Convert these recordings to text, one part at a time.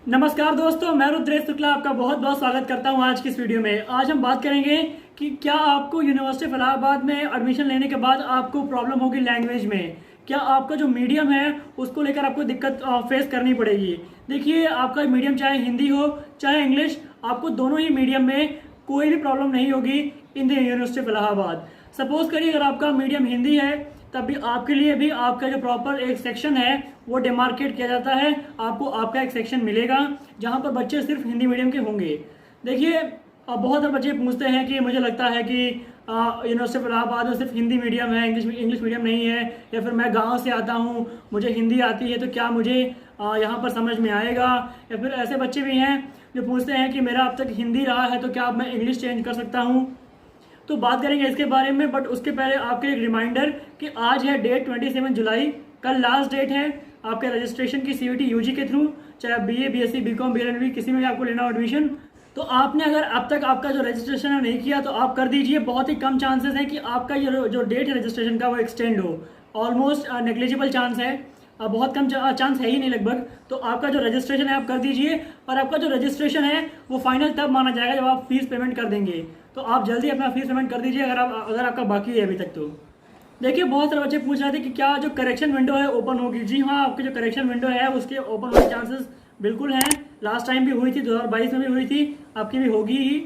नमस्कार दोस्तों, मैं रुद्रेश शुक्ला आपका बहुत बहुत स्वागत करता हूं आज की इस वीडियो में। आज हम बात करेंगे कि क्या आपको यूनिवर्सिटी ऑफ इलाहाबाद में एडमिशन लेने के बाद आपको प्रॉब्लम होगी लैंग्वेज में। क्या आपका जो मीडियम है उसको लेकर आपको दिक्कत फेस करनी पड़ेगी। देखिए, आपका मीडियम चाहे हिंदी हो चाहे इंग्लिश, आपको दोनों ही मीडियम में कोई भी प्रॉब्लम नहीं होगी in the university of Allahabad. Suppose करिए अगर आपका मीडियम हिंदी है तब भी आपके लिए भी आपका जो प्रॉपर एक सेक्शन है वो डिमार्केट किया जाता है। आपको आपका एक सेक्शन मिलेगा जहां पर बच्चे सिर्फ हिंदी मीडियम के होंगे। देखिए, बहुत सारे बच्चे पूछते हैं कि मुझे लगता है कि यूनिवर्सिटी ऑफ इलाहाबाद में सिर्फ हिंदी मीडियम है, इंग्लिश मीडियम नहीं है, या फिर मैं गांव से आता हूं, मुझे हिंदी आती है तो क्या मुझे यहाँ पर समझ में आएगा। या फिर ऐसे बच्चे भी हैं जो पूछते हैं कि मेरा अब तक हिंदी रहा है तो क्या अब मैं इंग्लिश चेंज कर सकता हूँ। तो बात करेंगे इसके बारे में, बट उसके पहले आपके एक रिमाइंडर कि आज है डेट 27 जुलाई, कल लास्ट डेट है आपके रजिस्ट्रेशन की सीयूटी यूजी के थ्रू, चाहे बीए, बीएससी, बीकॉम, बीएलएलबी किसी में भी आपको लेना हो एडमिशन। तो आपने अगर अब तक आपका जो रजिस्ट्रेशन है नहीं किया तो आप कर दीजिए। बहुत ही कम चांसेस है कि आपका जो डेट है रजिस्ट्रेशन का वो एक्सटेंड हो। ऑलमोस्ट नेग्लिजिबल चांस है, बहुत कम चांस है ही नहीं लगभग। तो आपका जो रजिस्ट्रेशन है आप कर दीजिए, और आपका जो रजिस्ट्रेशन है वो फाइनल तब माना जाएगा जब आप फीस पेमेंट कर देंगे। तो आप जल्दी अपना फीस पेमेंट कर दीजिए अगर आपका बाकी है अभी तक। तो देखिए, बहुत सारे बच्चे पूछ रहे थे कि क्या जो करेक्शन विंडो है ओपन होगी। जी हाँ, आपकी जो करेक्शन विंडो है उसके ओपन होने के चांसेस बिल्कुल हैं। लास्ट टाइम भी हुई थी, 2022 में भी हुई थी, आपकी भी होगी ही।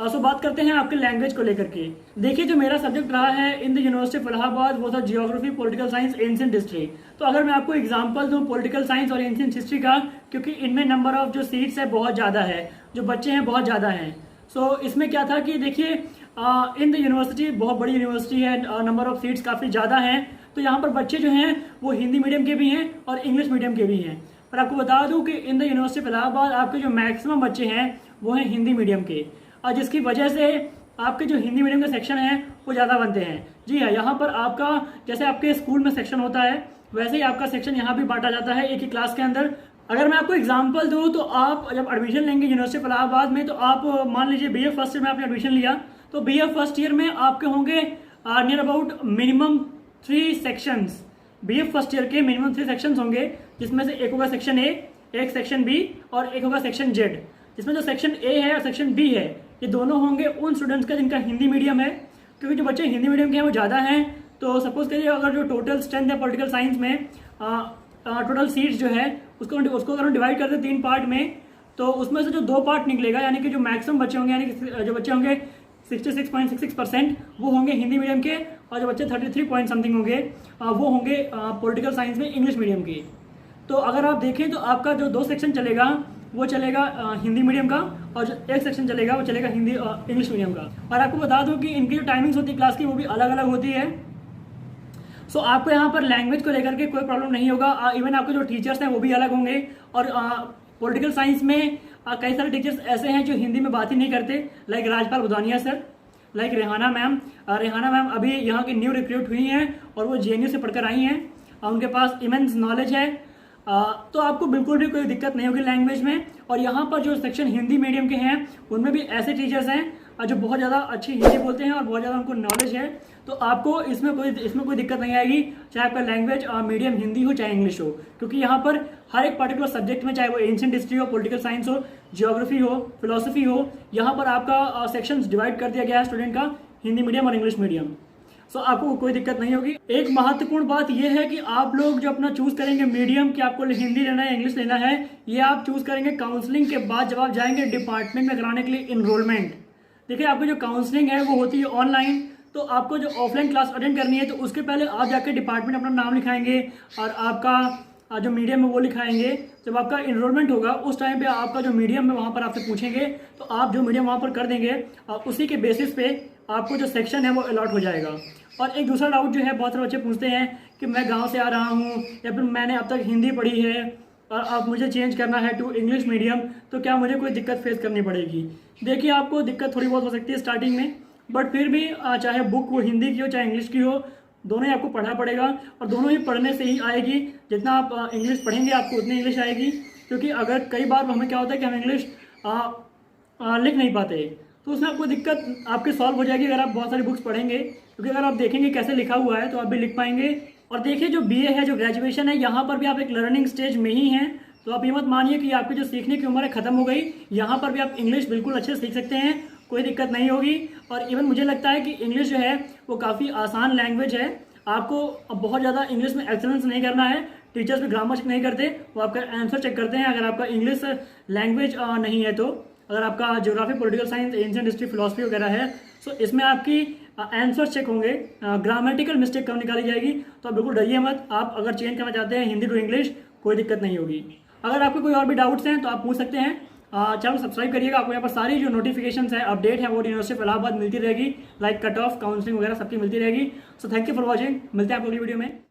सो बात करते हैं आपके लैंग्वेज को लेकर के। देखिए, जो मेरा सब्जेक्ट रहा है in the university of Allahabad वो था geography, political science, ancient history. तो अगर मैं आपको एग्जांपल दूं पॉलिटिकल साइंस और एंशिएंट हिस्ट्री का, क्योंकि इनमें नंबर ऑफ जो सीट्स है बहुत ज़्यादा है, जो बच्चे हैं बहुत ज़्यादा हैं। सो इसमें क्या था कि देखिए, इन द यूनिवर्सिटी बहुत बड़ी यूनिवर्सिटी है, नंबर ऑफ सीट्स काफ़ी ज़्यादा हैं। तो यहाँ पर बच्चे जो हैं वो हिंदी मीडियम के भी हैं और इंग्लिश मीडियम के भी हैं। पर आपको बता दूं कि in the university of Allahabad आपके जो मैक्सिमम बच्चे हैं वो हैं हिंदी मीडियम के, और जिसकी वजह से आपके जो हिंदी मीडियम के सेक्शन हैं वो ज़्यादा बनते हैं। जी हाँ, यहाँ पर आपका जैसे आपके स्कूल में सेक्शन होता है वैसे ही आपका सेक्शन यहाँ भी बांटा जाता है एक ही क्लास के अंदर। अगर मैं आपको एग्जांपल दूं तो आप जब एडमिशन लेंगे यूनिवर्सिटी ऑफ इलाहाबाद में, तो आप मान लीजिए बीए फर्स्ट ईयर में आपने एडमिशन लिया, तो बीए फर्स्ट ईयर में आपके होंगे near about minimum 3 sections. BA first year के मिनिमम 3 सेक्शंस होंगे, जिसमें से एक होगा सेक्शन ए, एक सेक्शन बी और एक होगा सेक्शन जेड। जिसमें जो सेक्शन ए है और सेक्शन बी है ये दोनों होंगे उन स्टूडेंट्स का जिनका हिंदी मीडियम है। क्योंकि जो बच्चे हिंदी मीडियम के हैं वो ज़्यादा हैं। तो सपोज करिए अगर जो टोटल स्ट्रेंथ है पॉलिटिकल साइंस में, टोटल सीट्स जो है उसको अगर हम डिवाइड करते हैं 3 पार्ट में, तो उसमें से जो 2 पार्ट निकलेगा, यानी कि जो मैक्सिमम बच्चे होंगे, यानी कि जो बच्चे होंगे 66.66% वो होंगे हिंदी मीडियम के, और जो बच्चे 33 पॉइंट समथिंग होंगे वो होंगे पॉलिटिकल साइंस में इंग्लिश मीडियम के। तो अगर आप देखें तो आपका जो 2 सेक्शन चलेगा वो चलेगा हिंदी मीडियम का, और जो एक सेक्शन चलेगा वो चलेगा हिंदी इंग्लिश मीडियम का। और आपको बता दूं कि इनकी जो टाइमिंग्स होती है क्लास की वो भी अलग अलग होती है। सो आपको यहाँ पर लैंग्वेज को लेकर के कोई प्रॉब्लम नहीं होगा। इवन आपके जो टीचर्स हैं वो भी अलग होंगे। और पॉलिटिकल साइंस में कई सारे टीचर्स ऐसे हैं जो हिंदी में बात ही नहीं करते, like Rajpal Budhania sir, like Rehana ma'am. Rehana ma'am अभी यहाँ की न्यू रिक्रूट हुई हैं और वो जेएनयू से पढ़कर आई हैं, उनके पास इमेंस नॉलेज है। तो आपको बिल्कुल भी कोई दिक्कत नहीं होगी लैंग्वेज में। और यहाँ पर जो सेक्शन हिंदी मीडियम के हैं उनमें भी ऐसे टीचर्स हैं जो बहुत ज़्यादा अच्छी हिंदी बोलते हैं और बहुत ज़्यादा उनको नॉलेज है। तो आपको इसमें कोई दिक्कत नहीं आएगी, चाहे आपका लैंग्वेज मीडियम हिंदी हो चाहे इंग्लिश हो। क्योंकि यहाँ पर हर एक पर्टिकुलर सब्जेक्ट में, चाहे वो एंशिएंट हिस्ट्री हो, पॉलिटिकल साइंस हो, जियोग्राफी हो, फिलोसफी हो, यहाँ पर आपका सेक्शंस डिवाइड कर दिया गया है स्टूडेंट का, हिंदी मीडियम और इंग्लिश मीडियम। सो आपको कोई दिक्कत नहीं होगी। एक महत्वपूर्ण बात यह है कि आप लोग जो अपना चूज करेंगे मीडियम, कि आपको हिंदी लेना है इंग्लिश लेना है, ये आप चूज करेंगे काउंसलिंग के बाद जब आप जाएंगे डिपार्टमेंट में कराने के लिए इनरोलमेंट। देखिए, आपकी जो काउंसलिंग है वो होती है ऑनलाइन। तो आपको जो ऑफलाइन क्लास अटेंड करनी है तो उसके पहले आप जाकर डिपार्टमेंट अपना नाम लिखाएंगे और आपका जो मीडियम है वो लिखाएंगे। जब आपका इनरोलमेंट होगा उस टाइम पे आपका जो मीडियम है वहाँ पर आपसे पूछेंगे, तो आप जो मीडियम वहाँ पर कर देंगे और उसी के बेसिस पे आपको जो सेक्शन है वो अलॉट हो जाएगा। और एक दूसरा डाउट जो है बहुत सारे बच्चे पूछते हैं कि मैं गांव से आ रहा हूं, या फिर मैंने अब तक हिंदी पढ़ी है और अब मुझे चेंज करना है टू इंग्लिश मीडियम, तो क्या मुझे कोई दिक्कत फेस करनी पड़ेगी। देखिए, आपको दिक्कत थोड़ी बहुत हो सकती है स्टार्टिंग में, बट फिर भी चाहे बुक वो हिंदी की हो चाहे इंग्लिश की हो, दोनों ही आपको पढ़ना पड़ेगा। और दोनों ही पढ़ने से ही आएगी। जितना आप इंग्लिश पढ़ेंगे आपको उतनी इंग्लिश आएगी। क्योंकि अगर कई बार हमें क्या होता है कि हम इंग्लिश लिख नहीं पाते, तो उसमें आपको दिक्कत आपके सॉल्व हो जाएगी अगर आप बहुत सारी बुक्स पढ़ेंगे। क्योंकि अगर आप देखेंगे कैसे लिखा हुआ है तो आप भी लिख पाएंगे। और देखिए, जो बीए है, जो ग्रेजुएशन है, यहाँ पर भी आप एक लर्निंग स्टेज में ही हैं। तो आप ये मत मानिए कि आपकी जो सीखने की उम्र है ख़त्म हो गई। यहाँ पर भी आप इंग्लिश बिल्कुल अच्छे से सीख सकते हैं, कोई दिक्कत नहीं होगी। और इवन मुझे लगता है कि इंग्लिश जो है वो काफ़ी आसान लैंग्वेज है। आपको अब बहुत ज़्यादा इंग्लिश में एक्सेलेंस नहीं करना है। टीचर्स भी ग्रामर चेक नहीं करते, वो आपका आंसर चेक करते हैं। अगर आपका इंग्लिश लैंग्वेज नहीं है तो अगर आपका geography, political science, ancient history, philosophy वगैरह है, सो इसमें आपकी आंसर चेक होंगे, ग्रामेटिकल मिस्टेक कम निकाली जाएगी। तो आप बिल्कुल डरिए मत। आप अगर चेंज करना चाहते हैं हिंदी टू इंग्लिश, कोई दिक्कत नहीं होगी। अगर आपको कोई और भी डाउट्स हैं तो आप पूछ सकते हैं। चैनल सब्सक्राइब करिएगा, आपको यहाँ पर सारी जो नोटिफिकेशंस है, अपडेट है, वो यूनिवर्सिटी ऑफ इलाहाबाद मिलती रहेगी। लाइक कट ऑफ, काउंसलिंग वगैरह सबकी मिलती रहेगी। So thank you for watching. मिलते हैं आपको अगली वीडियो में।